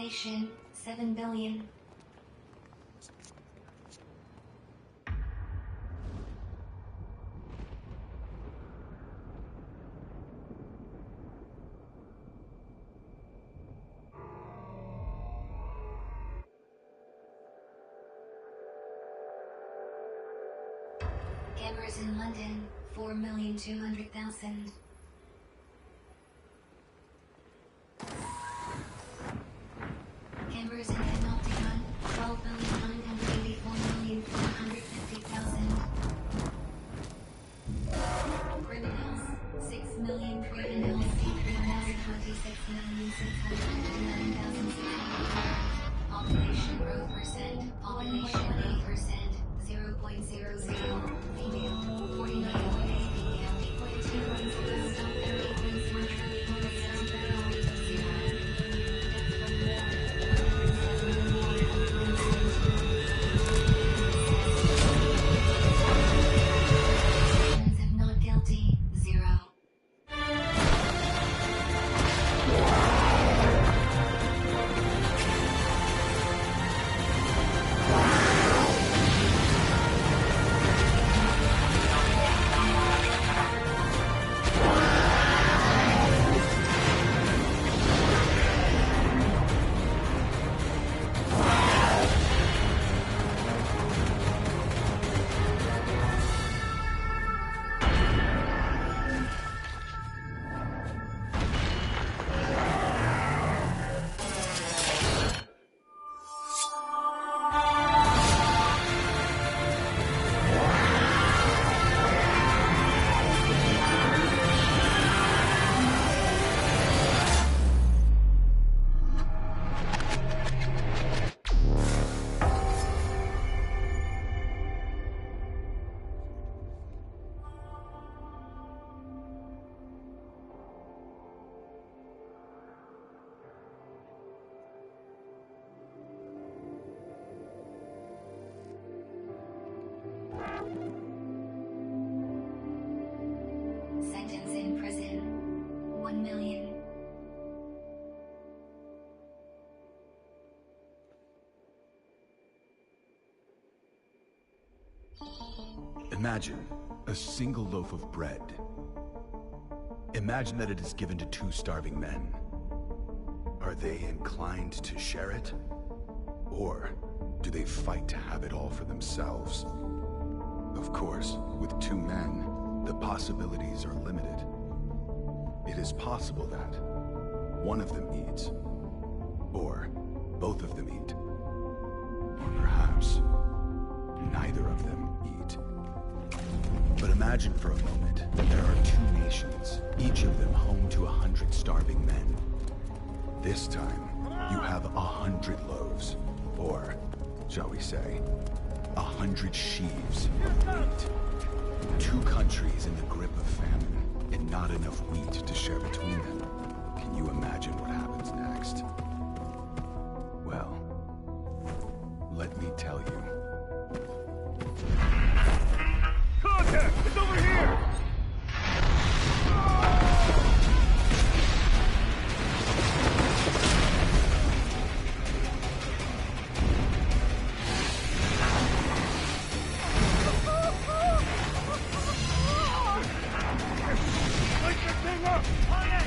Population 7 billion. Cameras in London 4,200,000. Cameras in Panopticon 12,984,450,000. Criminals 6,000,000 criminals, 326,659,600. Population growth percent, population 8%, 0.00. Female 49.8 PM, 8.210, stop 38.4 trillion, 7 not guilty, 0. Sentence in prison 1 million. Imagine a single loaf of bread. Imagine that it is given to 2 starving men. Are they inclined to share it? Or do they fight to have it all for themselves? Of course, with 2 men, the possibilities are limited. It is possible that one of them eats, or both of them eat, or perhaps neither of them eat. But imagine for a moment that there are 2 nations, each of them home to 100 starving men. This time, you have 100 loaves, or, shall we say, 100 sheaves of wheat. 2 countries in the grip of famine, and not enough wheat to share between them. Can you imagine what happens next? Well, let me tell you. Contact! It's over here! Light the thing up! On it!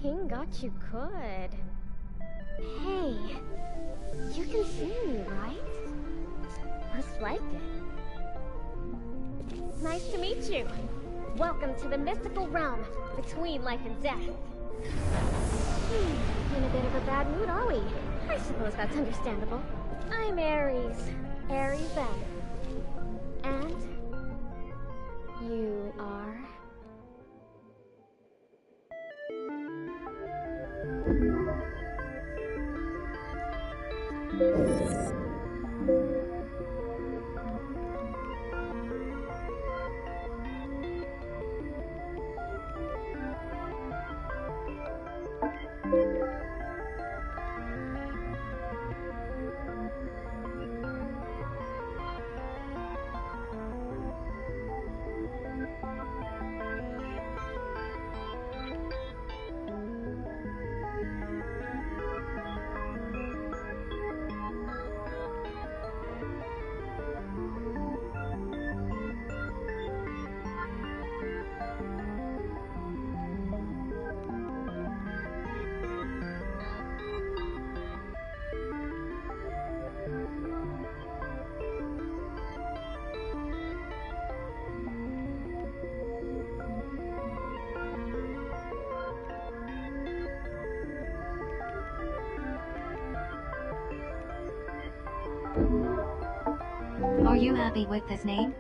King got you good. Hey, you can see me, right? Looks like it. Nice to meet you. Welcome to the mystical realm between life and death. In a bit of a bad mood, are we? I suppose that's understandable. I'm Ares. Ares then. And you are? Are you happy with this name?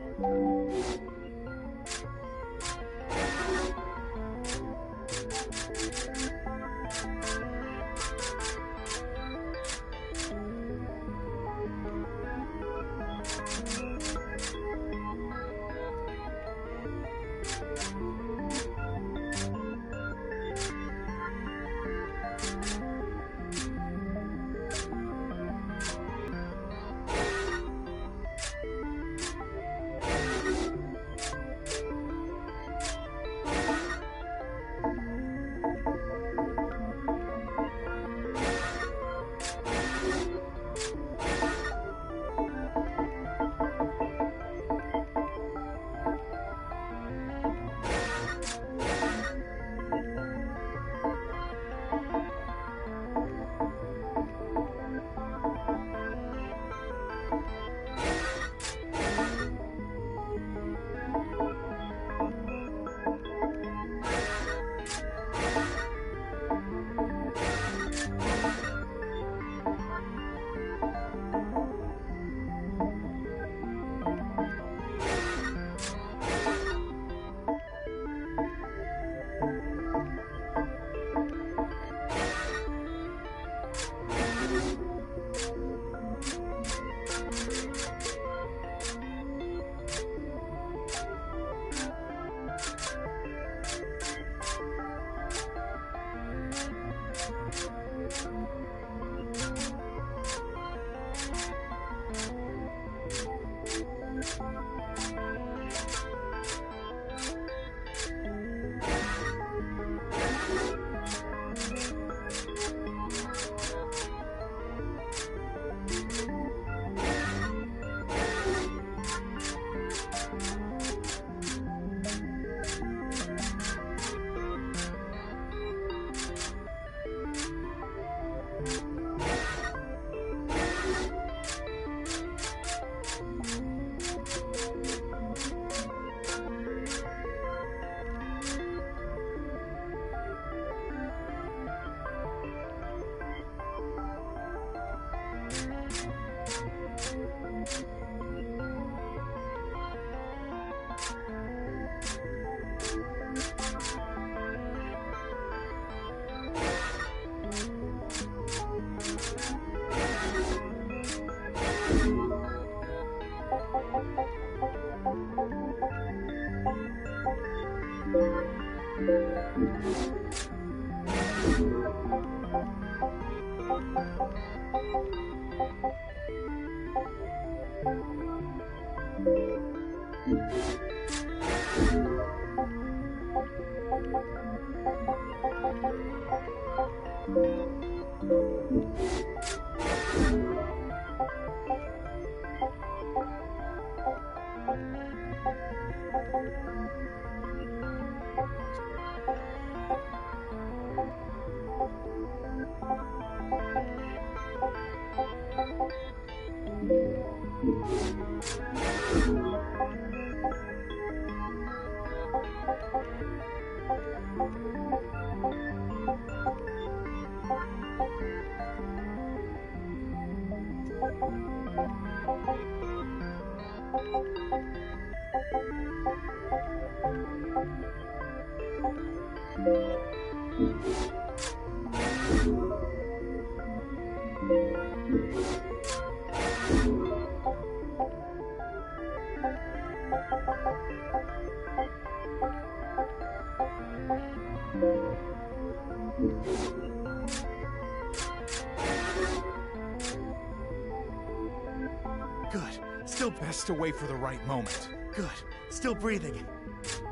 Good. Still best to wait for the right moment. Good. Still breathing.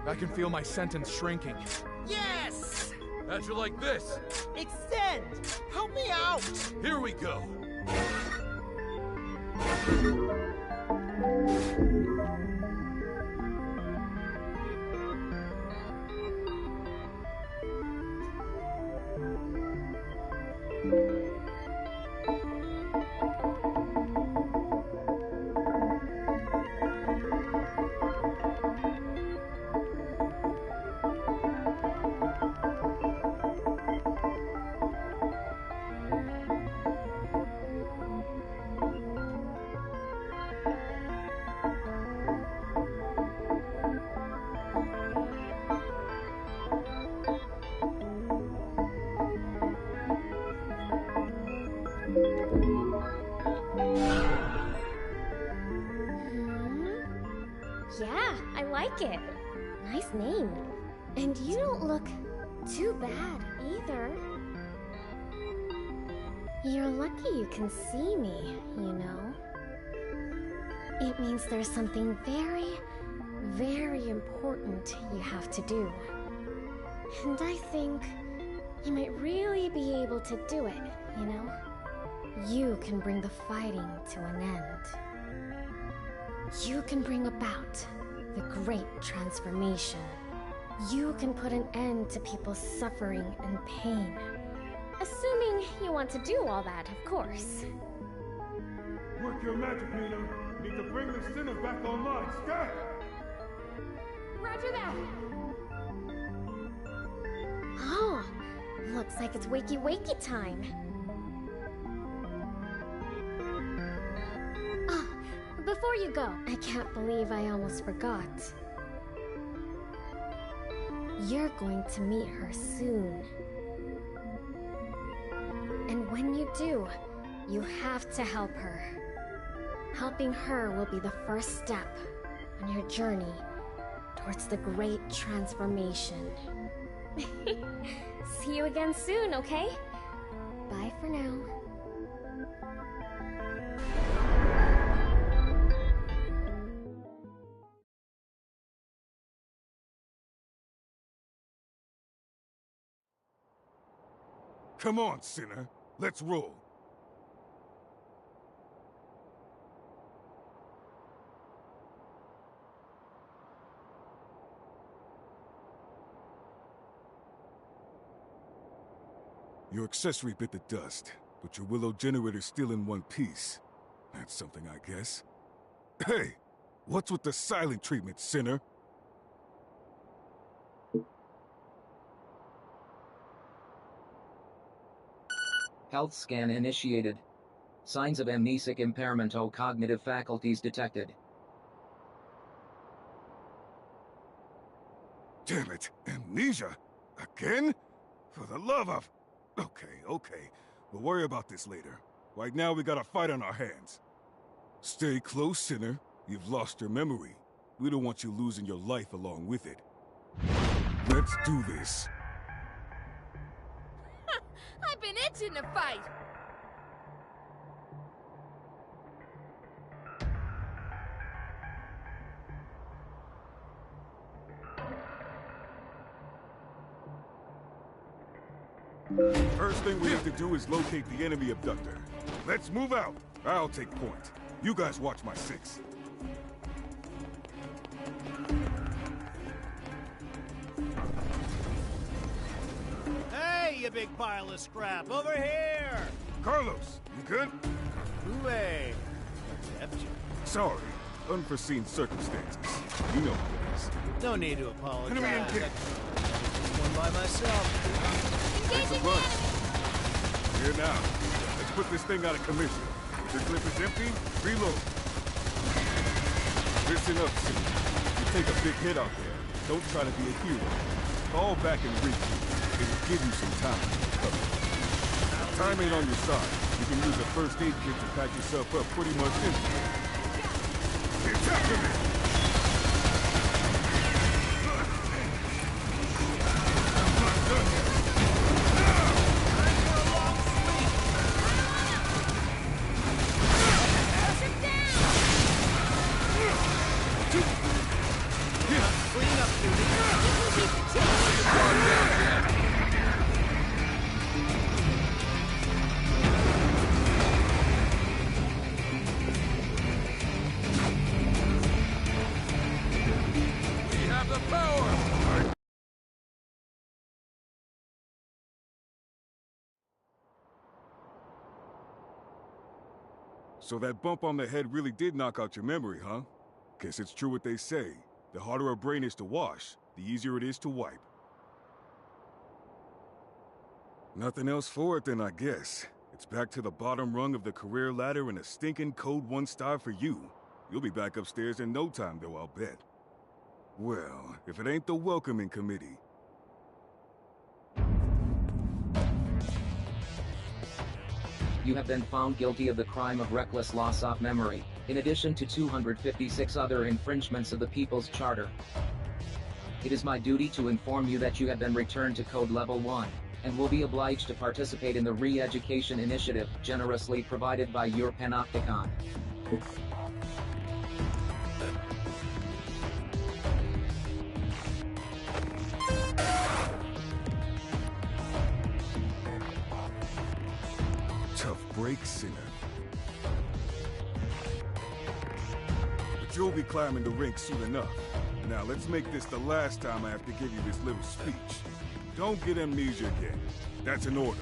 I can feel my sentence shrinking. Yes! How'd you like this? Extend! Help me out! Here we go. Yeah, I like it. Nice name. And you don't look too bad either. You're lucky you can see me, you know. It means there's something very, very important you have to do. And I think you might really be able to do it, you know? You can bring the fighting to an end. You can bring about the great transformation. You can put an end to people's suffering and pain. Assuming you want to do all that, of course. Work your magic, Nina. Need to bring the sinner back online. Scat! Roger that! Oh, looks like it's wakey-wakey time. Ah, before you go, I can't believe I almost forgot. You're going to meet her soon. And when you do, you have to help her. Helping her will be the first step on your journey towards the great transformation. See you again soon, okay? Bye for now. Come on, sinner. Let's roll. Your accessory bit the dust, but your Willow generator's still in one piece. That's something, I guess. Hey! What's with the silent treatment, sinner? Health scan initiated. Signs of amnesic impairment or cognitive faculties detected. Damn it! Amnesia? Again? For the love of... Okay. We'll worry about this later. Right now, we got a fight on our hands. Stay close, sinner. You've lost your memory. We don't want you losing your life along with it. Let's do this. I've been itching to fight! First thing we have to do is locate the enemy abductor. Let's move out. I'll take point. You guys watch my six. Hey, you big pile of scrap, over here! Carlos, you good? Hooray! Except you. Sorry. Unforeseen circumstances. You know how it is. No need to apologize. Enemy in kick. One by myself. Engaging the Run. enemy! Here now. Let's put this thing out of commission. The clip is empty. Reload. Listen up, City. You take a big hit out there. Don't try to be a hero. Fall back and regroup. It'll give you some time to recover. Time ain't on your side. You can use a first aid kit to patch yourself up pretty much instantly. It's after me! I'm not done yet. So that bump on the head really did knock out your memory, huh? Guess it's true what they say. The harder a brain is to wash, the easier it is to wipe. Nothing else for it then, I guess. It's back to the bottom rung of the career ladder and a stinking code 1 star for you. You'll be back upstairs in no time, though, I'll bet. Well, if it ain't the welcoming committee. You have been found guilty of the crime of reckless loss of memory, in addition to 256 other infringements of the People's Charter. It is my duty to inform you that you have been returned to Code Level 1, and will be obliged to participate in the re-education initiative generously provided by your Panopticon. Tough break, Sinner. But you'll be climbing the rink soon enough. Now let's make this the last time I have to give you this little speech. Don't get amnesia again. That's an order.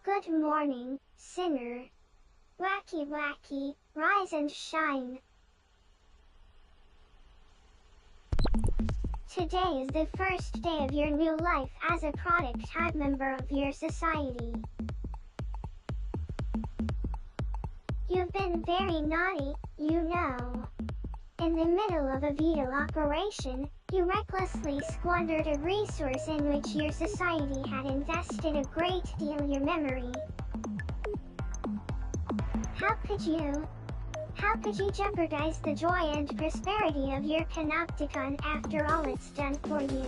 Good morning, Sinner. Wacky Wacky, rise and shine. Today is the first day of your new life as a product-type member of your society. You've been very naughty, you know. In the middle of a vital operation, you recklessly squandered a resource in which your society had invested a great deal of your memory. How could you jeopardize the joy and prosperity of your Panopticon after all it's done for you?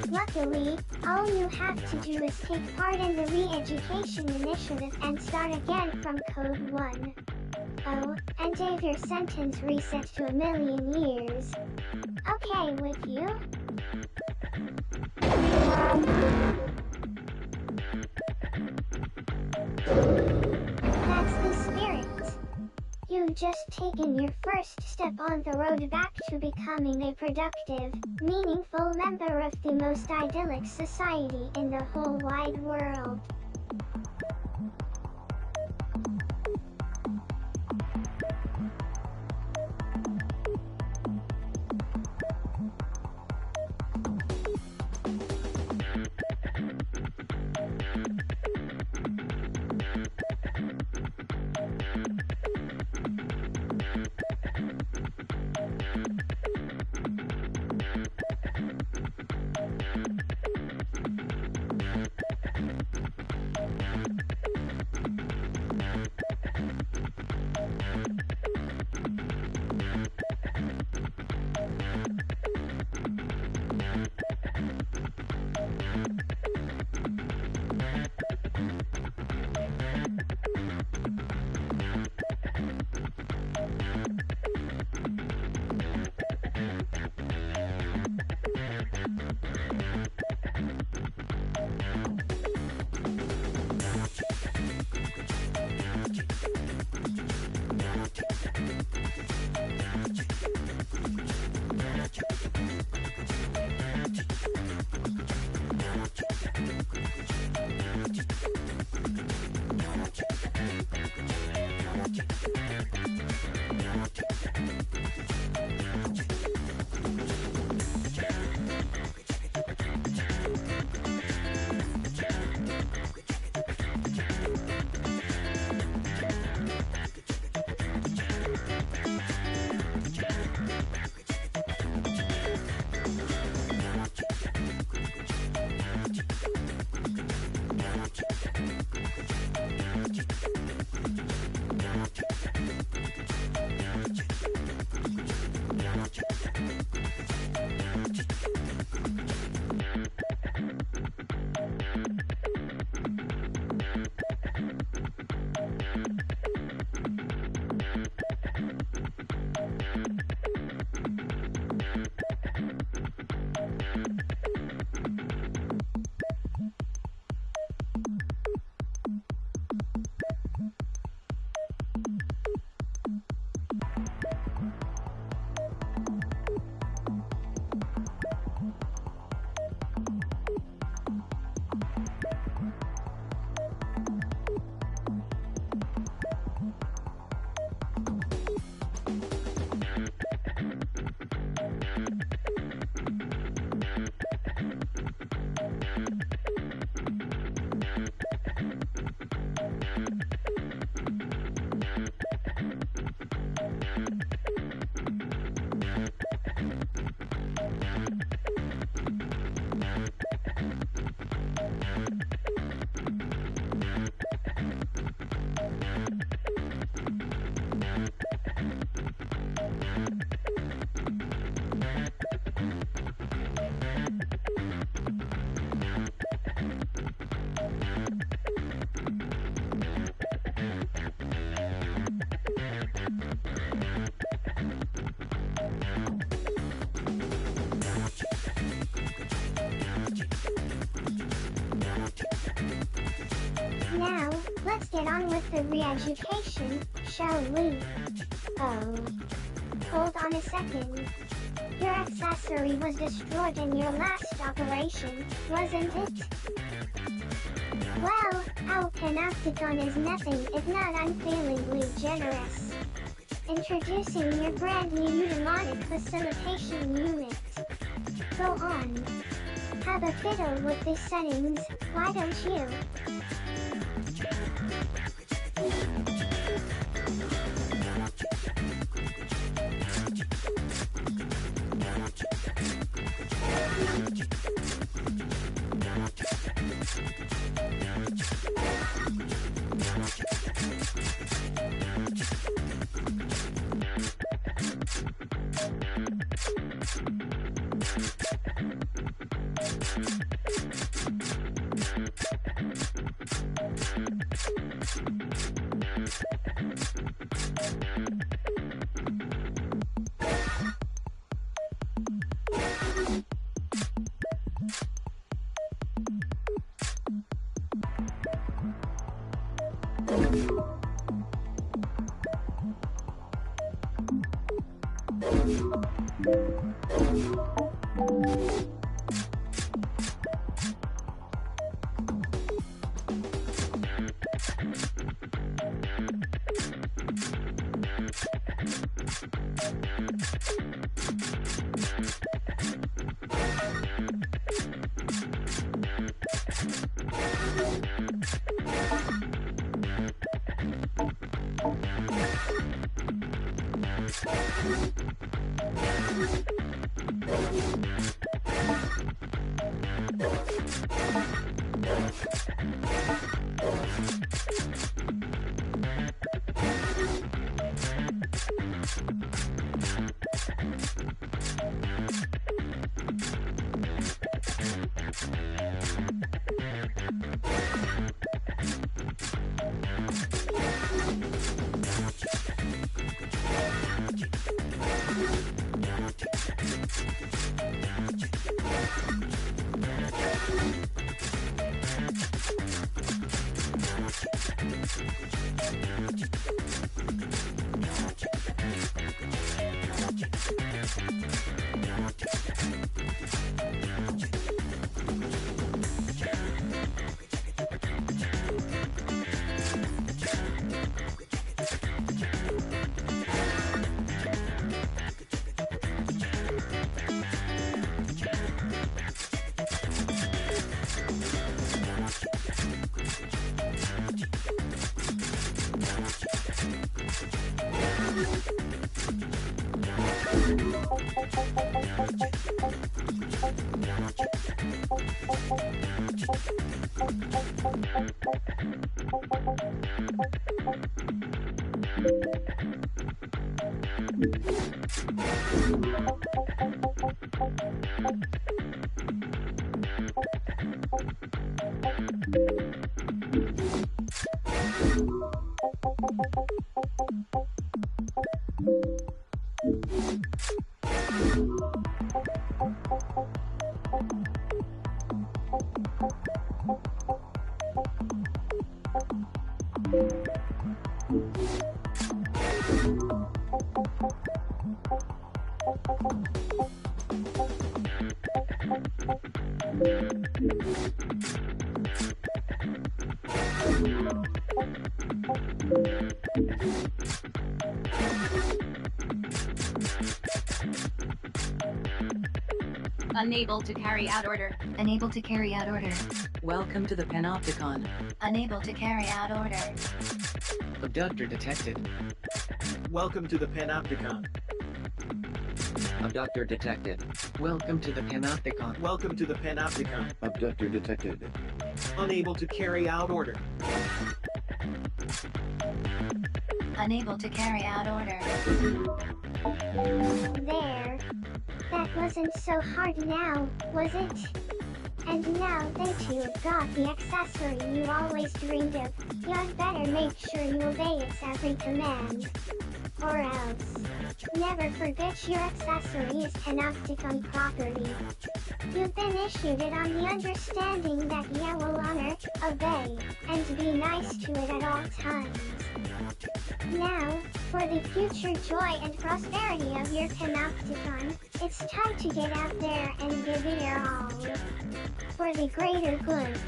Luckily, All you have to do is take part in the re-education initiative and start again from Code 1. Oh, and have your sentence reset to 1,000,000 years. Okay with you? That's the spirit. You've just taken your first step on the road back to becoming a productive, meaningful member of the most idyllic society in the whole wide world. Now, let's get on with the re-education, shall we? Oh. Hold on a second. Your accessory was destroyed in your last operation, wasn't it? Well, our Panopticon is nothing if not unfailingly generous. Introducing your brand new eudaimonic facilitation unit. Go on. Have a fiddle with the settings, why don't you? Unable to carry out order. Unable to carry out order. Welcome to the Panopticon. Unable to carry out order. Abductor detected. Welcome to the Panopticon. Abductor detected. Welcome to the Panopticon. Welcome to the Panopticon. Abductor detected. Unable to carry out order. Unable to carry out order. There. That wasn't so hard now, was it? And now that you've got the accessory you always dreamed of, you'd better make sure you obey its every command. Or else. Never forget your accessory is Panopticon property. You've been issued it on the understanding that you will honor, obey, and be nice to it at all times. Now, for the future joy and prosperity of your Panopticon, it's time to get out there and give it your all. For the greater good.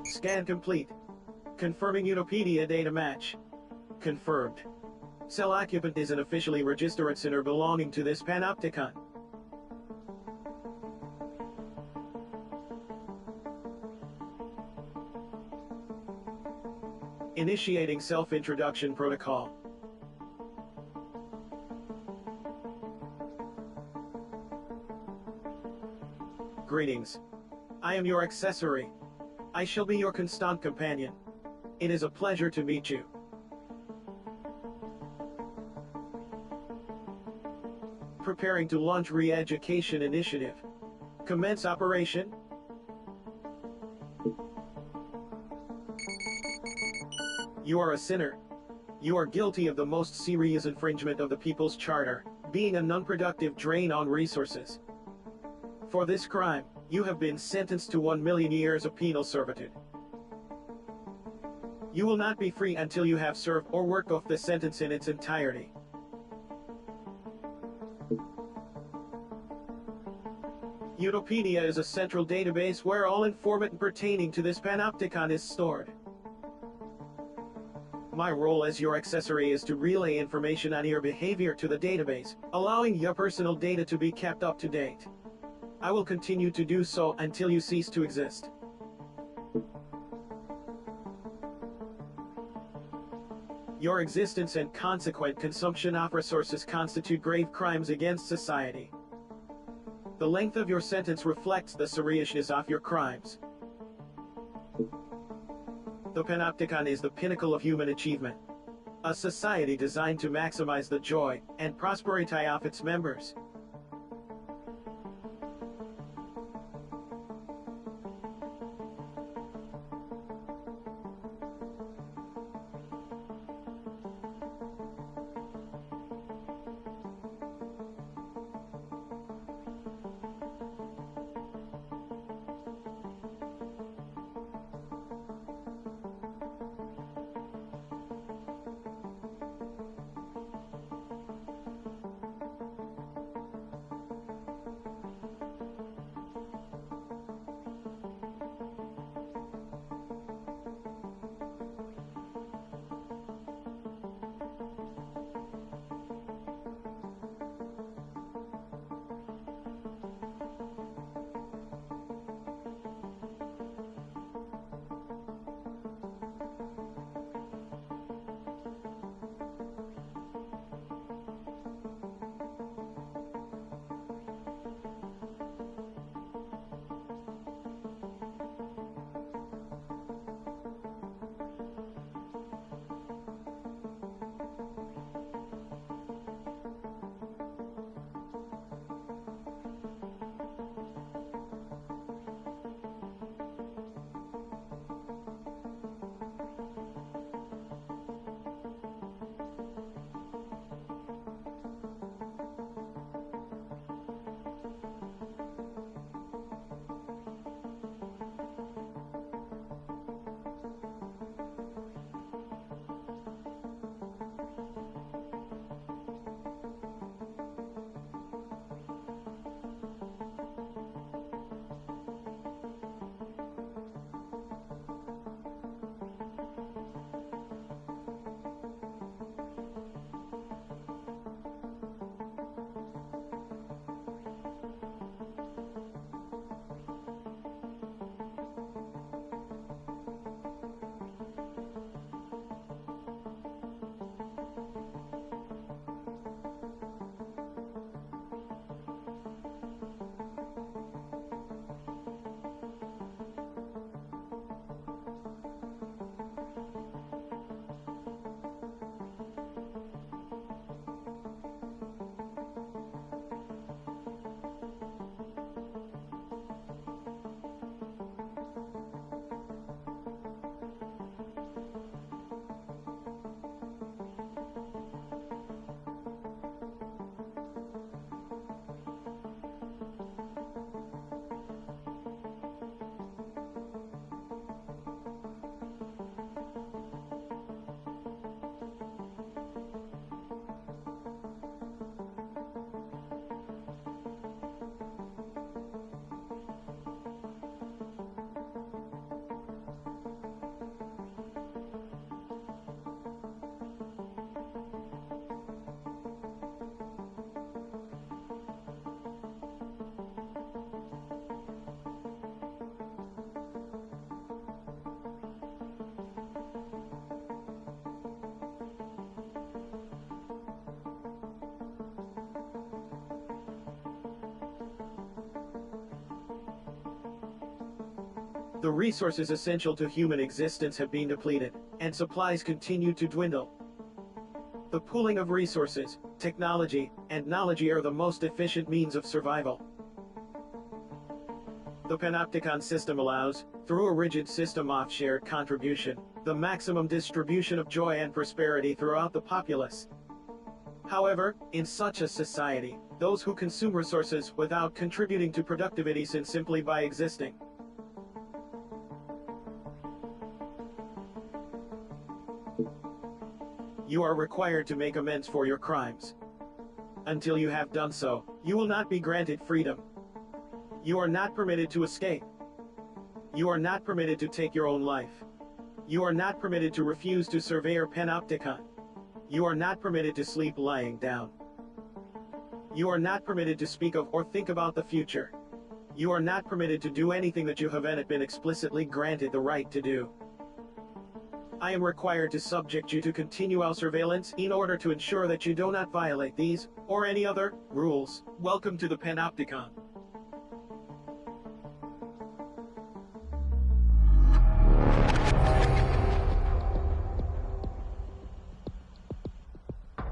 Scan complete. Confirming Unipedia data match. Confirmed. Cell occupant is an officially registered center belonging to this Panopticon. Initiating self-introduction protocol. Greetings. I am your accessory. I shall be your constant companion. It is a pleasure to meet you. Preparing to launch re-education initiative. Commence operation. You are a sinner. You are guilty of the most serious infringement of the People's Charter, being a non-productive drain on resources. For this crime, you have been sentenced to 1 million years of penal servitude. You will not be free until you have served or worked off the sentence in its entirety. Utopedia is a central database where all information pertaining to this panopticon is stored. My role as your accessory is to relay information on your behavior to the database, allowing your personal data to be kept up to date. I will continue to do so until you cease to exist. Your existence and consequent consumption of resources constitute grave crimes against society. The length of your sentence reflects the seriousness of your crimes. The Panopticon is the pinnacle of human achievement. A society designed to maximize the joy and prosperity of its members. The resources essential to human existence have been depleted, and supplies continue to dwindle. The pooling of resources, technology, and knowledge are the most efficient means of survival. The Panopticon system allows, through a rigid system of shared contribution, the maximum distribution of joy and prosperity throughout the populace. However, in such a society, those who consume resources without contributing to productivity sin simply by existing. You are required to make amends for your crimes. Until you have done so, you will not be granted freedom. You are not permitted to escape. You are not permitted to take your own life. You are not permitted to refuse to survey your Panopticon. You are not permitted to sleep lying down. You are not permitted to speak of or think about the future. You are not permitted to do anything that you haven't been explicitly granted the right to do. I am required to subject you to continual surveillance in order to ensure that you do not violate these, or any other, rules. Welcome to the Panopticon.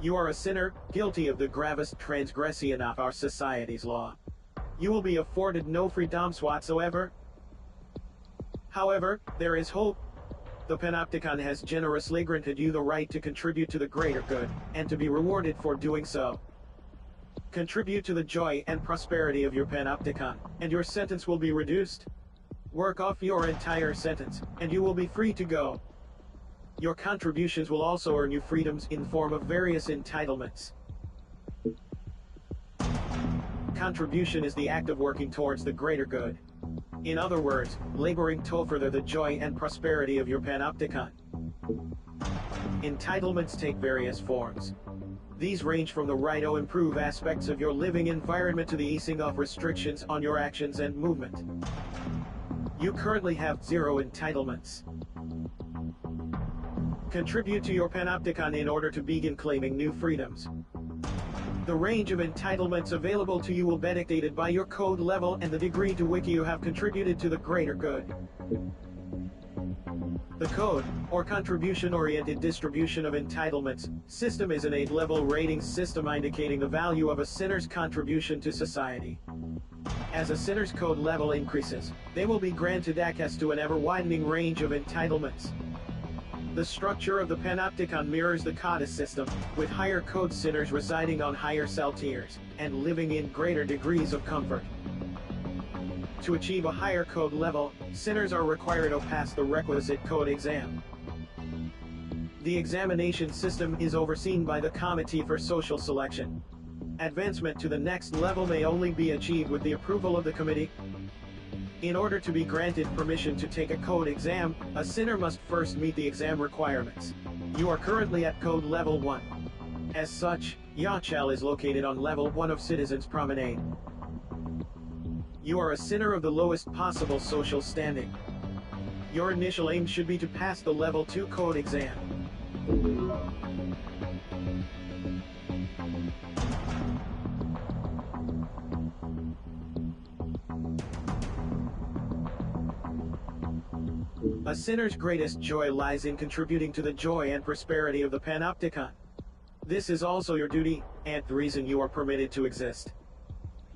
You are a sinner, guilty of the gravest transgression of our society's law. You will be afforded no freedoms whatsoever. However, there is hope. The Panopticon has generously granted you the right to contribute to the greater good, and to be rewarded for doing so. Contribute to the joy and prosperity of your Panopticon, and your sentence will be reduced. Work off your entire sentence, and you will be free to go. Your contributions will also earn you freedoms in form of various entitlements. Contribution is the act of working towards the greater good. In other words, laboring to further the joy and prosperity of your Panopticon. Entitlements take various forms. These range from the right to improve aspects of your living environment to the easing of restrictions on your actions and movement. You currently have 0 entitlements. Contribute to your Panopticon in order to begin claiming new freedoms. The range of entitlements available to you will be dictated by your code level and the degree to which you have contributed to the greater good. The code, or contribution-oriented distribution of entitlements, system is an 8-level rating system indicating the value of a sinner's contribution to society. As a sinner's code level increases, they will be granted access to an ever-widening range of entitlements. The structure of the Panopticon mirrors the Codex system, with higher code sinners residing on higher cell tiers, and living in greater degrees of comfort. To achieve a higher code level, sinners are required to pass the requisite code exam. The examination system is overseen by the Committee for Social Selection. Advancement to the next level may only be achieved with the approval of the committee. In order to be granted permission to take a code exam, a sinner must first meet the exam requirements. You are currently at code level 1. As such, Yachel is located on level 1 of Citizens Promenade. You are a sinner of the lowest possible social standing. Your initial aim should be to pass the level 2 code exam. A sinner's greatest joy lies in contributing to the joy and prosperity of the Panopticon. This is also your duty, and the reason you are permitted to exist.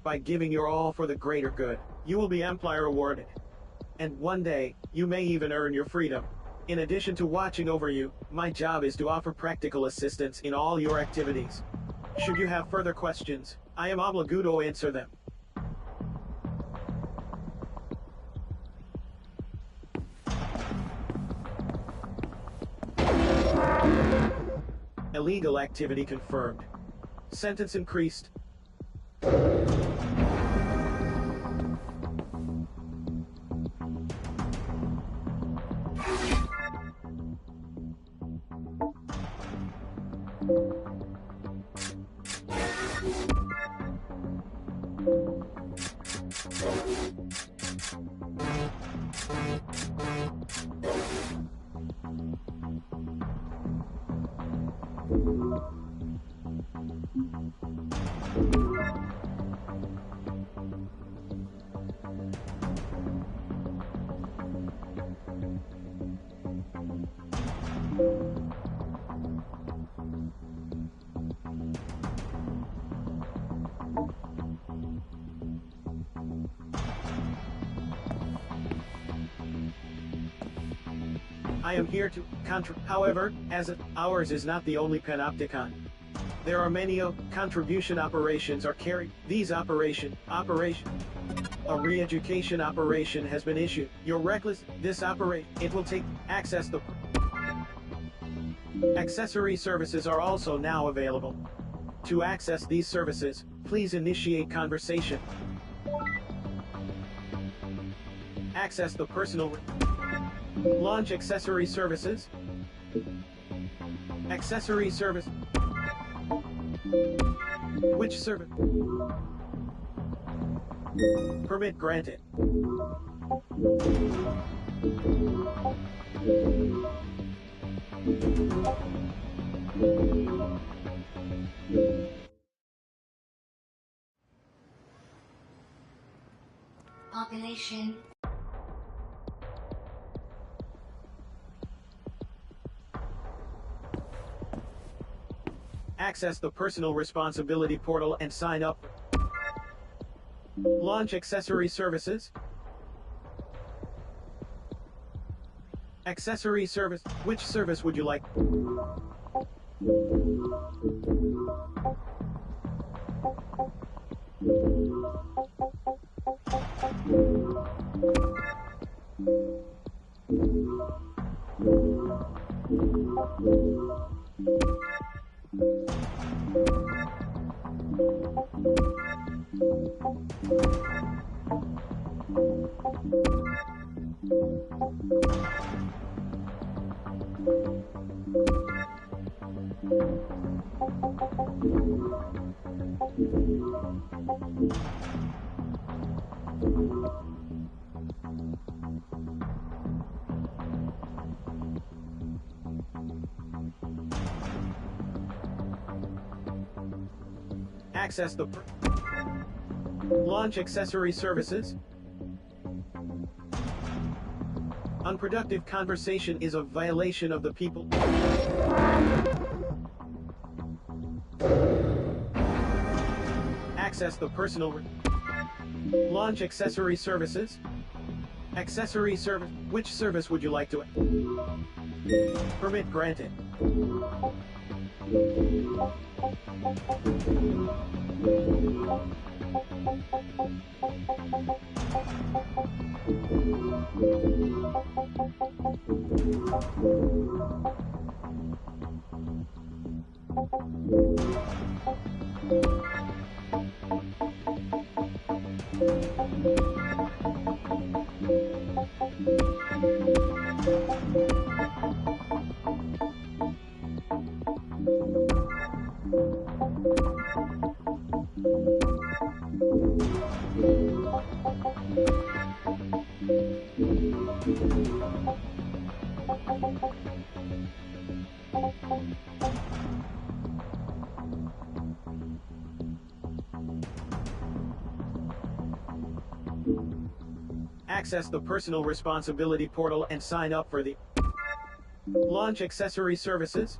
By giving your all for the greater good, you will be amply rewarded. And one day, you may even earn your freedom. In addition to watching over you, my job is to offer practical assistance in all your activities. Should you have further questions, I am obliged to answer them. Illegal activity confirmed. Sentence increased. I am here to However, ours is not the only Panopticon. There are many contribution operations are carried. These a re-education operation has been issued. You're reckless. It will take access the accessory services are also now available. To access these services, please initiate conversation. Access the personal launch accessory services. Accessory service. Which service? Permit granted. Population. Access the personal responsibility portal and sign up. Launch accessory services. Accessory service. Which service would you like? Access the launch accessory services. Unproductive conversation is a violation of the people. Access the personal launch accessory services. Accessory service. Which service would you like to? Permit granted. Access the personal responsibility portal and sign up for the launch accessory services.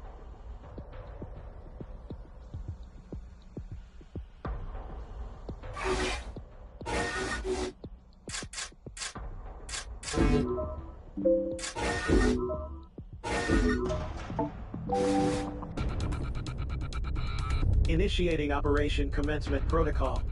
Initiating Operation Commencement Protocol.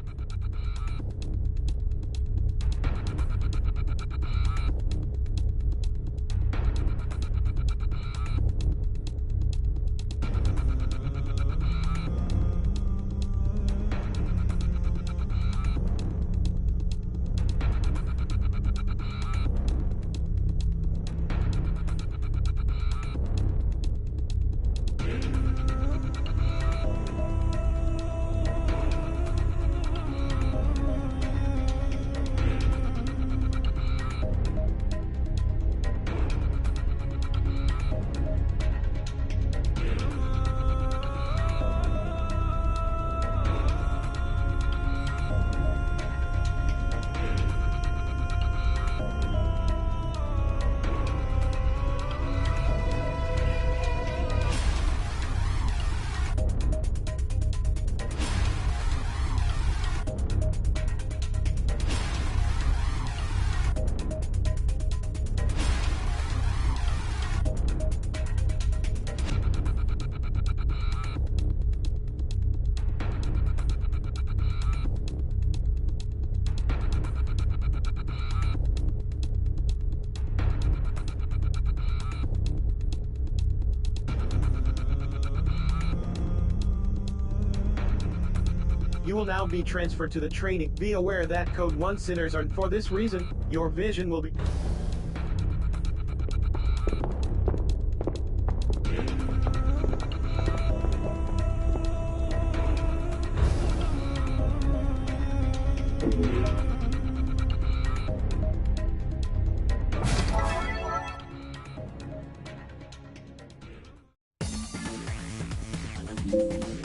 You will now be transferred to the training. Be aware that Code 1 sinners are. For this reason, your vision will be...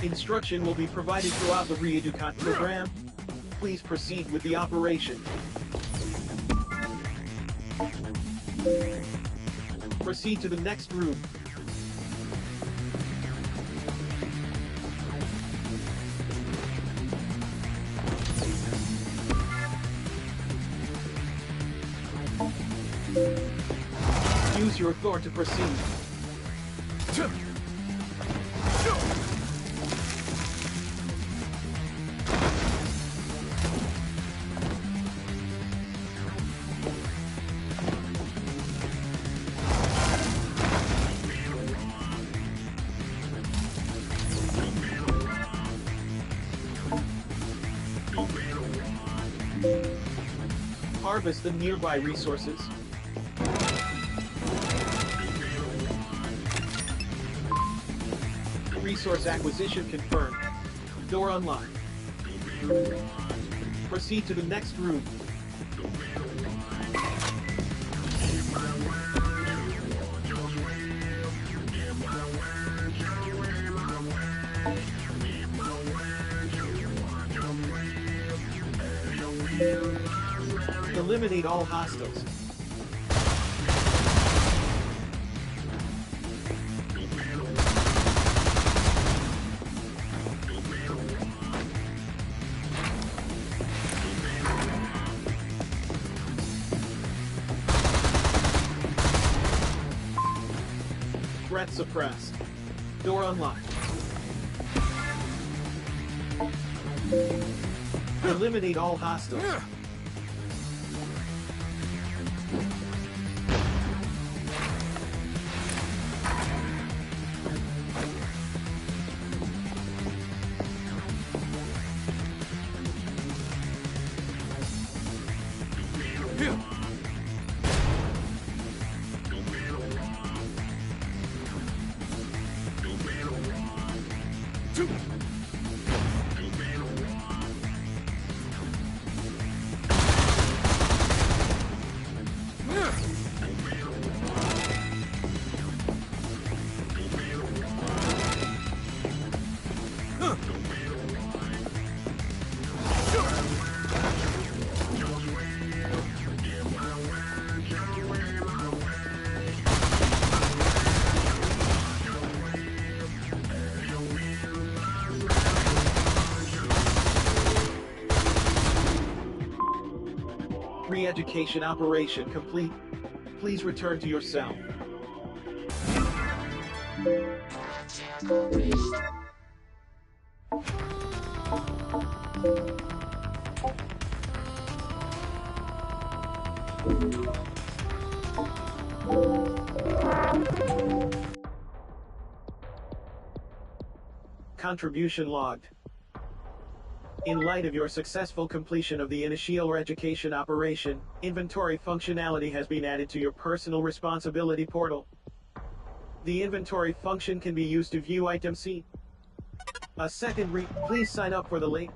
Instruction will be provided throughout the Re-Educate program. Please proceed with the operation. Proceed to the next room. Use your Thor to proceed. Harvest the nearby resources. Resource acquisition confirmed. Door unlocked. Proceed to the next room. Eliminate all hostiles. Threat suppressed. Door unlocked. Eliminate all hostiles. Re-education operation complete. Please return to your cell. Contribution logged. In light of your successful completion of the initial education operation, inventory functionality has been added to your personal responsibility portal. The inventory function can be used to view items seen. Please sign up for the late